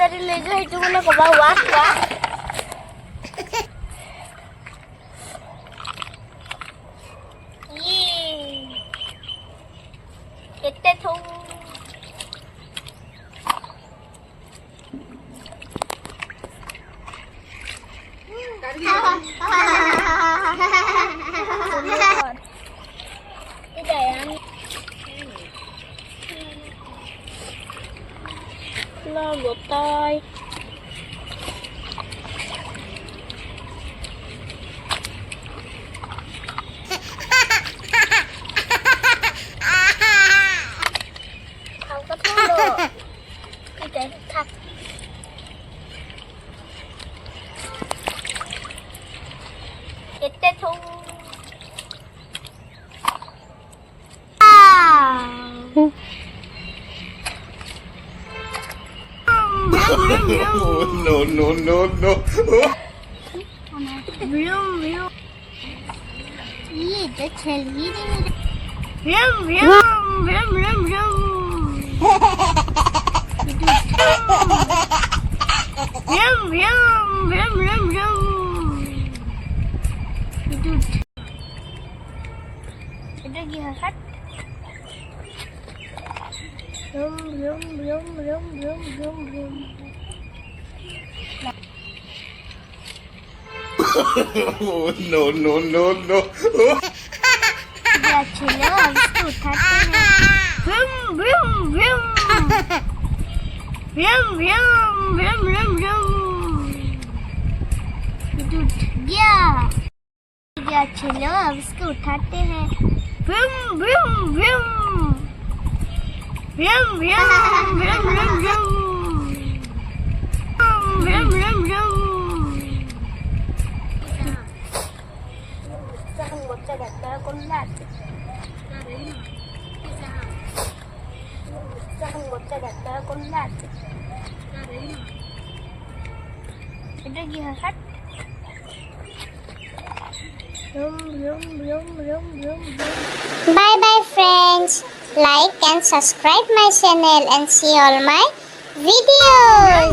Tadi lejo itu mana ke bawah ya. Kita tu. Tidak yang. Lo buộc tôi không có thuốc được cái trái thật cái tết thu no. Iya, dia celi ni. Ada gihat. No. Dia cila habis tu uठाते हैं itu dia cila habis tu uठाते हैं Jangan bocah datang kulat. Jangan bocah datang kulat. Ada gihat. Bye bye friends. Like and subscribe my channel and see all my videos.